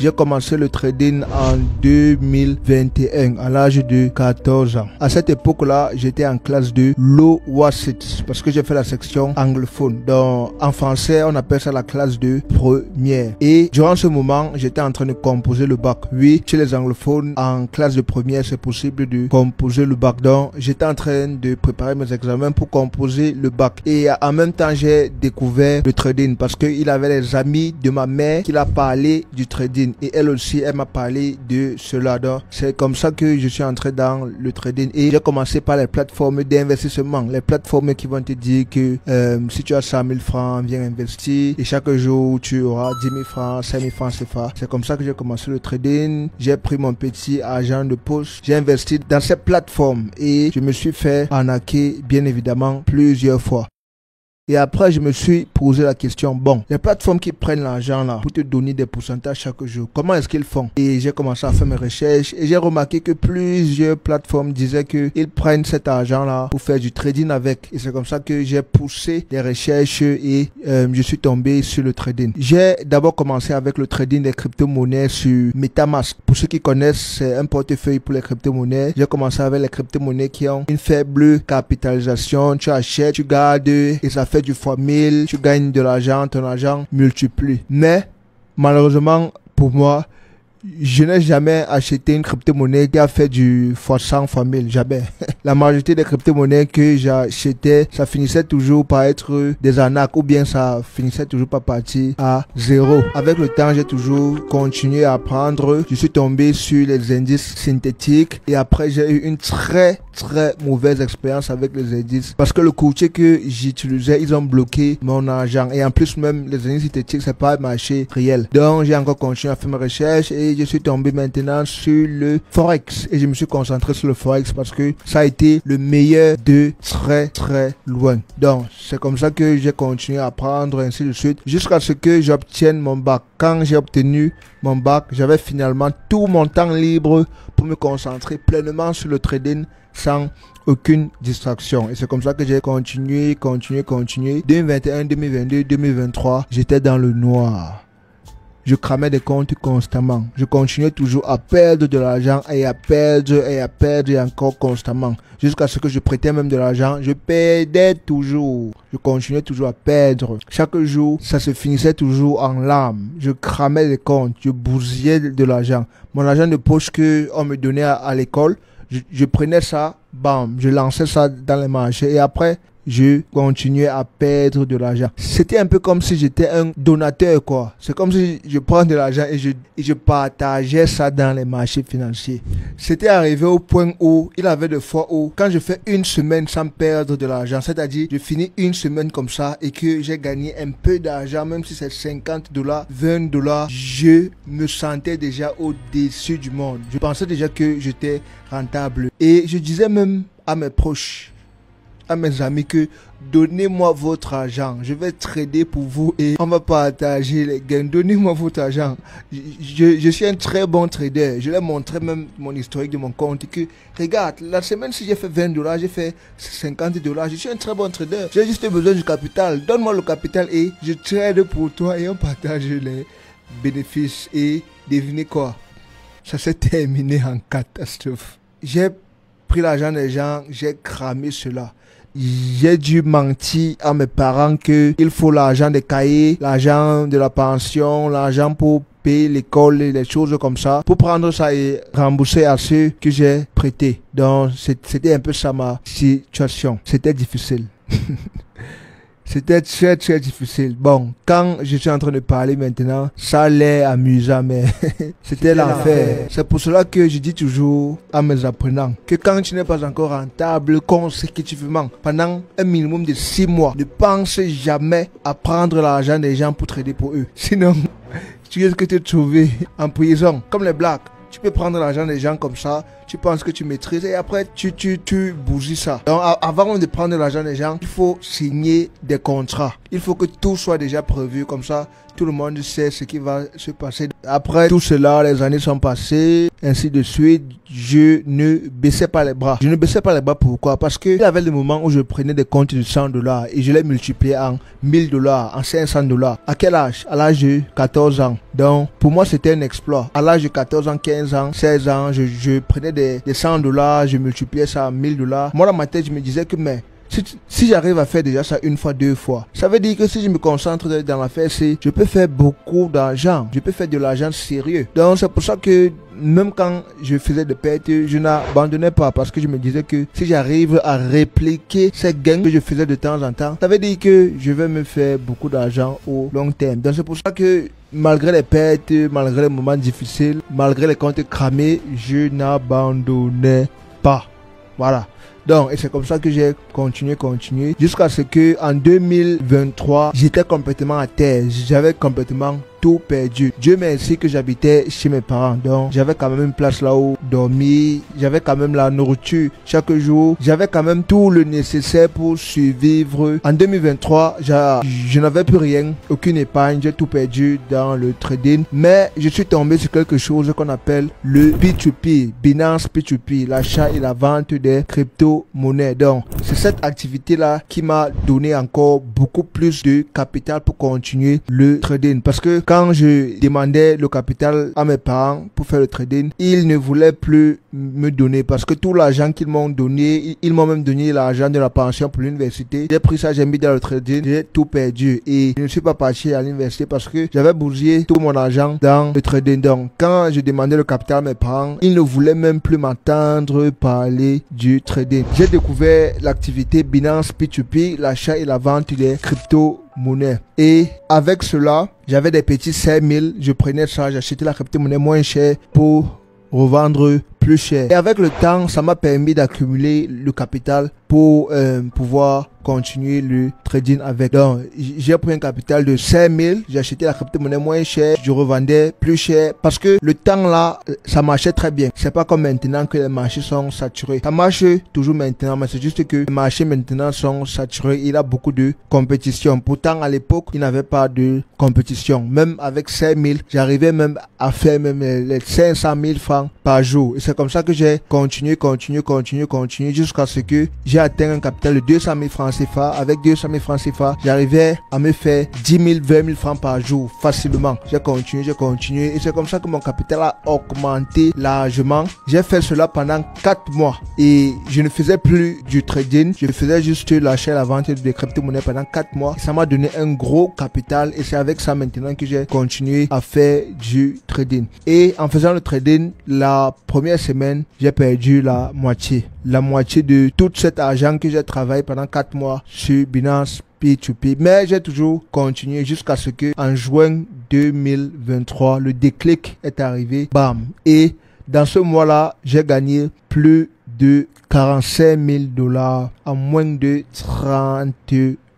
J'ai commencé le trading en 2021 à l'âge de 14 ans. À cette époque-là, j'étais en classe de l'OWASIT parce que j'ai fait la section anglophone. Donc, en français, on appelle ça la classe de première. Et durant ce moment, j'étais en train de composer le bac. Oui, chez les anglophones, en classe de première, c'est possible de composer le bac. Donc, j'étais en train de préparer mes examens pour composer le bac. Et en même temps, j'ai découvert le trading parce qu'il avait les amis de ma mère qui l'a parlé du trading. Et elle aussi, elle m'a parlé de cela. Donc, c'est comme ça que je suis entré dans le trading. Et j'ai commencé par les plateformes d'investissement. Les plateformes qui vont te dire que si tu as 100 000 francs, viens investir. Et chaque jour, tu auras 10 000 francs, 5 000 francs CFA. C'est comme ça que j'ai commencé le trading. J'ai pris mon petit argent de poche. J'ai investi dans ces plateformes et je me suis fait arnaquer, bien évidemment, plusieurs fois. Et après, je me suis posé la question, bon, les plateformes qui prennent l'argent là pour te donner des pourcentages chaque jour, comment est-ce qu'ils font? Et j'ai commencé à faire mes recherches et j'ai remarqué que plusieurs plateformes disaient qu'ils prennent cet argent là pour faire du trading avec. Et c'est comme ça que j'ai poussé les recherches et je suis tombé sur le trading. J'ai d'abord commencé avec le trading des crypto-monnaies sur MetaMask. Pour ceux qui connaissent, c'est un portefeuille pour les crypto-monnaies. J'ai commencé avec les crypto-monnaies qui ont une faible capitalisation. Tu achètes, tu gardes et ça fait du fois 1000, tu gagnes de l'argent, ton argent multiplie. Mais malheureusement pour moi, je n'ai jamais acheté une crypto-monnaie qui a fait du fois 100 fois 1000, jamais. La majorité des crypto-monnaies que j'achetais, ça finissait toujours par être des arnaques ou bien ça finissait toujours par partir à zéro. Avec le temps, j'ai toujours continué à apprendre. Je suis tombé sur les indices synthétiques et après j'ai eu une très mauvaise expérience avec les indices parce que le courtier que j'utilisais, ils ont bloqué mon argent et en plus même les indices synthétiques, c'est pas un marché réel. Donc j'ai encore continué à faire mes recherches et je suis tombé maintenant sur le Forex et je me suis concentré sur le Forex parce que ça a été le meilleur de très loin. Donc c'est comme ça que j'ai continué à apprendre ainsi de suite jusqu'à ce que j'obtienne mon bac. Quand j'ai obtenu mon bac, j'avais finalement tout mon temps libre pour me concentrer pleinement sur le trading sans aucune distraction. Et c'est comme ça que j'ai continué. 2021, 2022, 2023, j'étais dans le noir. Je cramais des comptes constamment. Je continuais toujours à perdre de l'argent et à perdre et encore constamment. Jusqu'à ce que je prêtais même de l'argent, je perdais toujours. Je continuais toujours à perdre. Chaque jour, ça se finissait toujours en larmes. Je cramais les comptes, je bousillais de l'argent. Mon argent de poche qu'on me donnait à l'école, je prenais ça, bam, je lançais ça dans les marchés et après, je continuais à perdre de l'argent. C'était un peu comme si j'étais un donateur, quoi. C'est comme si je prends de l'argent et je partageais ça dans les marchés financiers. C'était arrivé au point où il avait des fois où, quand je fais une semaine sans perdre de l'argent, c'est-à-dire je finis une semaine comme ça et que j'ai gagné un peu d'argent, même si c'est 50 $, 20 $, je me sentais déjà au-dessus du monde. Je pensais déjà que j'étais rentable. Et je disais même à mes proches, à mes amis que donnez-moi votre argent, je vais trader pour vous et on va partager les gains. Donnez-moi votre argent. Je suis un très bon trader. Je leur montrais même mon historique de mon compte que regarde, la semaine si j'ai fait 20 $, j'ai fait 50 $. Je suis un très bon trader. J'ai juste besoin du capital. Donne-moi le capital et je trade pour toi et on partage les bénéfices. Et devinez quoi? Ça s'est terminé en catastrophe. J'ai pris l'argent des gens, j'ai cramé cela. J'ai dû mentir à mes parents que il faut l'argent des cahiers, l'argent de la pension, l'argent pour payer l'école et les choses comme ça, pour prendre ça et rembourser à ceux que j'ai prêtés. Donc c'était un peu ça ma situation. C'était difficile. C'était très difficile. Bon, quand je suis en train de parler maintenant, ça a l'air amusant, mais c'était l'enfer. C'est pour cela que je dis toujours à mes apprenants que quand tu n'es pas encore rentable consécutivement pendant un minimum de 6 mois, ne pense jamais à prendre l'argent des gens pour trader pour eux. Sinon, tu risques de te trouver en prison, comme les blacks. Tu peux prendre l'argent des gens comme ça, tu penses que tu maîtrises et après tu bousilles ça. Donc avant de prendre l'argent des gens, il faut signer des contrats. Il faut que tout soit déjà prévu, comme ça tout le monde sait ce qui va se passer. Après tout cela, les années sont passées, ainsi de suite. Je ne baissais pas les bras. Je ne baissais pas les bras, pourquoi? Parce que il y avait le moment où je prenais des comptes de $100 et je les multipliais en $1000, en $500. À quel âge? À l'âge de 14 ans. Donc pour moi c'était un exploit. À l'âge de 14 ans, 15 ans, 16 ans, je prenais des $100, je multipliais ça en $1000. Moi dans ma tête je me disais que mais si j'arrive à faire déjà ça une fois, deux fois, ça veut dire que si je me concentre dans l'affaire, je peux faire beaucoup d'argent. Je peux faire de l'argent sérieux. Donc c'est pour ça que même quand je faisais des pertes, je n'abandonnais pas parce que je me disais que si j'arrive à répliquer ces gains que je faisais de temps en temps, ça veut dire que je vais me faire beaucoup d'argent au long terme. Donc c'est pour ça que malgré les pertes, malgré les moments difficiles, malgré les comptes cramés, je n'abandonnais pas. Voilà. Donc, et c'est comme ça que j'ai continué, jusqu'à ce que en 2023, j'étais complètement à terre. J'avais complètement tout perdu. Dieu merci que j'habitais chez mes parents. Donc, j'avais quand même une place là où dormir. J'avais quand même la nourriture chaque jour. J'avais quand même tout le nécessaire pour survivre. En 2023, je n'avais plus rien, aucune épargne. J'ai tout perdu dans le trading. Mais je suis tombé sur quelque chose qu'on appelle le P2P, Binance P2P, l'achat et la vente des crypto-monnaies. Donc, c'est cette activité-là qui m'a donné encore beaucoup plus de capital pour continuer le trading. Parce que quand je demandais le capital à mes parents pour faire le trading, ils ne voulaient plus me donner parce que tout l'argent qu'ils m'ont donné, ils m'ont même donné l'argent de la pension pour l'université. J'ai pris ça, j'ai mis dans le trading, j'ai tout perdu et je ne suis pas parti à l'université parce que j'avais bousillé tout mon argent dans le trading. Donc, quand je demandais le capital à mes parents, ils ne voulaient même plus m'entendre parler du trading. J'ai découvert l'activité Binance P2P, l'achat et la vente des crypto-monnaies. Et avec cela, j'avais des petits 5000, je prenais ça, j'achetais la crypto-monnaie moins chère pour revendre plus cher. Et avec le temps, ça m'a permis d'accumuler le capital pour pouvoir continuer le trading avec. Donc, j'ai pris un capital de 5000, j'ai acheté la crypto-monnaie moins chère, je revendais plus cher parce que le temps là, ça marchait très bien. C'est pas comme maintenant que les marchés sont saturés. Ça marche toujours maintenant, mais c'est juste que les marchés maintenant sont saturés. Il y a beaucoup de compétition. Pourtant, à l'époque, il n'y avait pas de compétition. Même avec 5000, j'arrivais même à faire même les 500 000 francs par jour. Et c'est comme ça que j'ai continué jusqu'à ce que j'ai atteint un capital de 200 000 francs CFA. Avec 200 000 francs CFA, j'arrivais à me faire 10 000, 20 000 francs par jour facilement. J'ai continué et c'est comme ça que mon capital a augmenté largement. J'ai fait cela pendant 4 mois et je ne faisais plus du trading. Je faisais juste l'achat et la vente des crypto-monnaies pendant 4 mois. Ça m'a donné un gros capital et c'est avec ça maintenant que j'ai continué à faire du trading. Et en faisant le trading, la première semaine, j'ai perdu la moitié de tout cet argent que j'ai travaillé pendant 4 mois sur Binance P2P. Mais j'ai toujours continué jusqu'à ce que en juin 2023, le déclic est arrivé. Bam! Et dans ce mois-là, j'ai gagné plus de 45 000 $ en moins de 30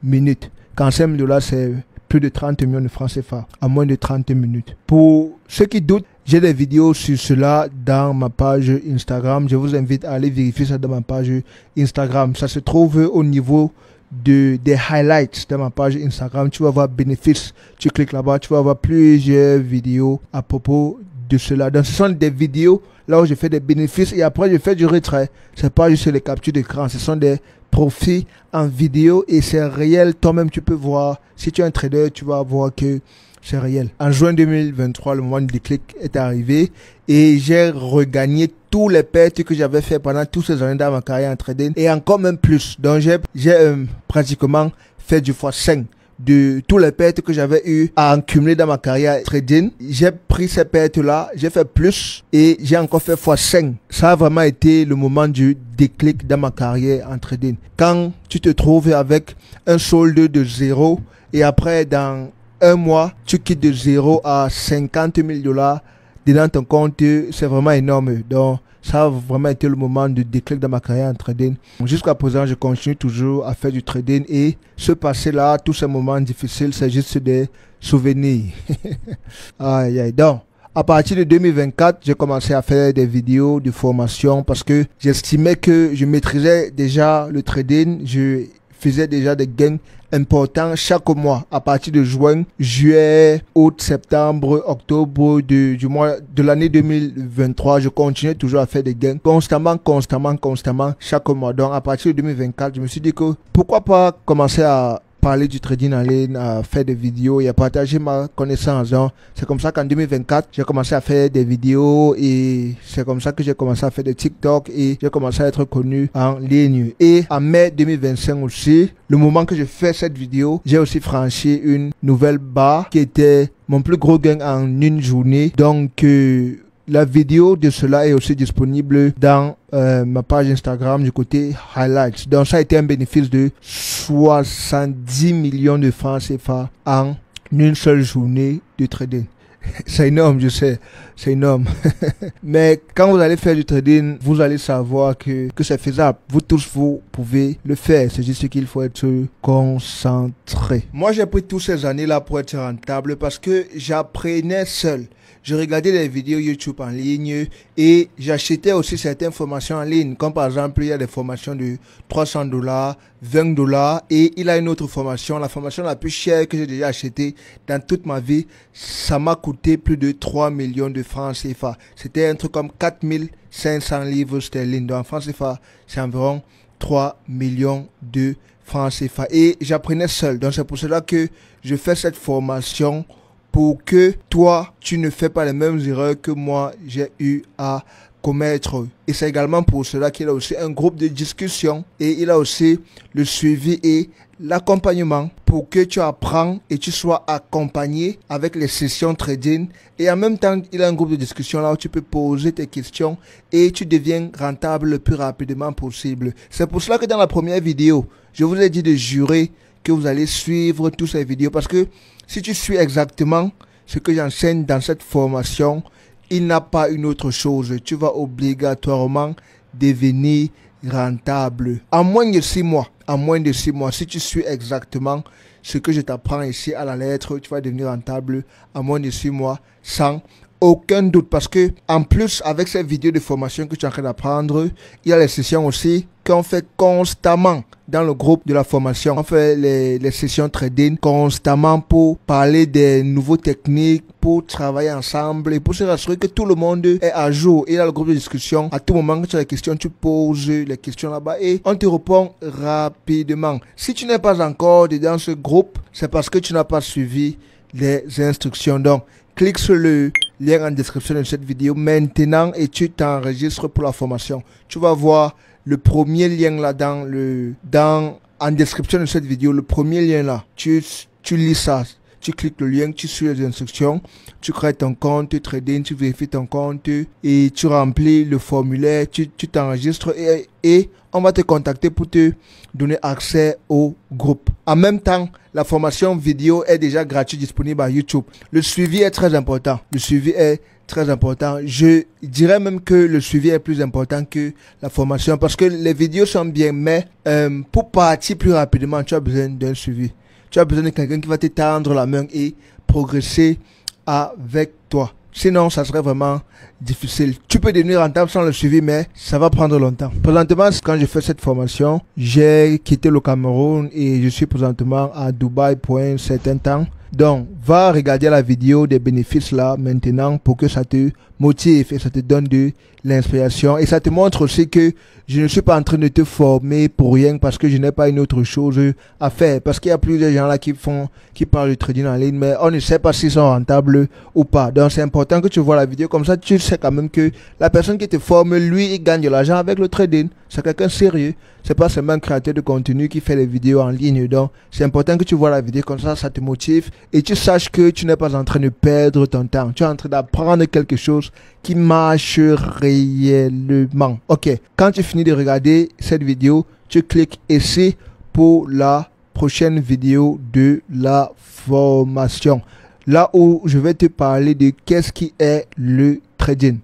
minutes. 45 000 $, c'est plus de 30 millions de francs CFA en moins de 30 minutes. Pour ceux qui doutent, j'ai des vidéos sur cela dans ma page Instagram. Je vous invite à aller vérifier ça dans ma page Instagram. Ça se trouve au niveau des highlights de ma page Instagram. Tu vas voir bénéfices. Tu cliques là-bas, tu vas voir plusieurs vidéos à propos de cela. Donc ce sont des vidéos là où je fais des bénéfices et après je fais du retrait. C'est pas juste les captures d'écran, ce sont des profits en vidéo et c'est réel. Toi-même tu peux voir. Si tu es un trader, tu vas voir que c'est réel. En juin 2023, le moment du déclic est arrivé et j'ai regagné tous les pertes que j'avais fait pendant toutes ces années dans ma carrière en trading et encore même plus. Donc j'ai pratiquement fait du x5 de tous les pertes que j'avais eu à accumuler dans ma carrière trading. J'ai pris ces pertes-là, j'ai fait plus et j'ai encore fait x5. Ça a vraiment été le moment du déclic dans ma carrière en trading. Quand tu te trouves avec un solde de 0 et après dans un mois, tu quittes de 0 à 50 000 $ dans ton compte, c'est vraiment énorme. Donc, ça a vraiment été le moment de déclic dans ma carrière en trading. Jusqu'à présent, je continue toujours à faire du trading et ce passé-là, tous ces moments difficiles, c'est juste des souvenirs. Aïe, aïe. Donc, À partir de 2024, j'ai commencé à faire des vidéos de formation parce que j'estimais que je maîtrisais déjà le trading. Je faisais déjà des gains importants chaque mois. À partir de juin, juillet, août, septembre, octobre du mois de l'année 2023, je continuais toujours à faire des gains constamment chaque mois. Donc à partir de 2024, je me suis dit que pourquoi pas commencer à parler du trading en ligne, à faire des vidéos et à partager ma connaissance. Donc, c'est comme ça qu'en 2024, j'ai commencé à faire des vidéos et c'est comme ça que j'ai commencé à faire des TikTok et j'ai commencé à être connu en ligne. Et en mai 2025 aussi, le moment que je fais cette vidéo, j'ai aussi franchi une nouvelle barre qui était mon plus gros gain en une journée. Donc, la vidéo de cela est aussi disponible dans ma page Instagram du côté Highlights. Donc ça a été un bénéfice de 70 millions de francs CFA en une seule journée de trading. C'est énorme, je sais, c'est énorme. Mais quand vous allez faire du trading, vous allez savoir que c'est faisable. Vous tous, vous pouvez le faire. C'est juste qu'il faut être concentré. Moi, j'ai pris toutes ces années-là pour être rentable parce que j'apprenais seul. Je regardais des vidéos YouTube en ligne et j'achetais aussi certaines formations en ligne. Comme par exemple, il y a des formations de $300, $20 et il y a une autre formation. La formation la plus chère que j'ai déjà achetée dans toute ma vie, ça m'a coûté plus de 3 millions de francs CFA. C'était un truc comme 4500 livres sterling. Donc en francs CFA, c'est environ 3 millions de francs CFA. Et j'apprenais seul. Donc c'est pour cela que je fais cette formation pour que toi, tu ne fais pas les mêmes erreurs que moi, j'ai eu à commettre. Et c'est également pour cela qu'il a aussi un groupe de discussion et il a aussi le suivi et l'accompagnement pour que tu apprends et tu sois accompagné avec les sessions trading. Et en même temps, il a un groupe de discussion là où tu peux poser tes questions et tu deviens rentable le plus rapidement possible. C'est pour cela que dans la première vidéo, je vous ai dit de jurer que vous allez suivre toutes ces vidéos parce que si tu suis exactement ce que j'enseigne dans cette formation, il n'a pas une autre chose. Tu vas obligatoirement devenir rentable. En moins de 6 mois, si tu suis exactement ce que je t'apprends ici à la lettre, tu vas devenir rentable en moins de 6 mois sans aucun doute. Parce que en plus, avec ces vidéos de formation que tu es en train d'apprendre, il y a les sessions aussi qu'on fait constamment dans le groupe de la formation. On fait les sessions trading constamment pour parler des nouveaux techniques, pour travailler ensemble et pour se rassurer que tout le monde est à jour. Et dans le groupe de discussion, à tout moment que tu as des questions, tu poses les questions là-bas et on te répond rapidement. Si tu n'es pas encore dans ce groupe, c'est parce que tu n'as pas suivi les instructions. Donc, clique sur le lien en description de cette vidéo maintenant et tu t'enregistres pour la formation. Tu vas voir le premier lien là en description de cette vidéo, le premier lien là. Tu lis ça, tu cliques le lien, tu suis les instructions, tu crées ton compte trading, tu vérifies ton compte et tu remplis le formulaire, tu t'enregistres et on va te contacter pour te donner accès au groupe. En même temps, la formation vidéo est déjà gratuite, disponible à YouTube. Le suivi est très important. Le suivi est très important. Je dirais même que le suivi est plus important que la formation parce que les vidéos sont bien, mais pour partir plus rapidement, tu as besoin d'un suivi. Tu as besoin de quelqu'un qui va te tendre la main et progresser avec toi. Sinon, ça serait vraiment difficile. Tu peux devenir rentable sans le suivi, mais ça va prendre longtemps. Présentement, quand je fais cette formation, j'ai quitté le Cameroun et je suis présentement à Dubaï pour un certain temps. Donc, va regarder la vidéo des bénéfices là maintenant pour que ça te motive et ça te donne de l'inspiration. Et ça te montre aussi que je ne suis pas en train de te former pour rien parce que je n'ai pas une autre chose à faire. Parce qu'il y a plusieurs gens là qui parlent de trading en ligne, mais on ne sait pas s'ils sont rentables ou pas. Donc, c'est important que tu vois la vidéo comme ça. Tu sais quand même que la personne qui te forme, lui, il gagne de l'argent avec le trading. C'est quelqu'un sérieux. C'est pas seulement un créateur de contenu qui fait des vidéos en ligne. Donc, c'est important que tu vois la vidéo comme ça te motive et tu saches que tu n'es pas en train de perdre ton temps. Tu es en train d'apprendre quelque chose qui marche réellement. Ok, quand tu finis de regarder cette vidéo, tu cliques ici pour la prochaine vidéo de la formation. Là où je vais te parler de qu'est-ce qui est le trading.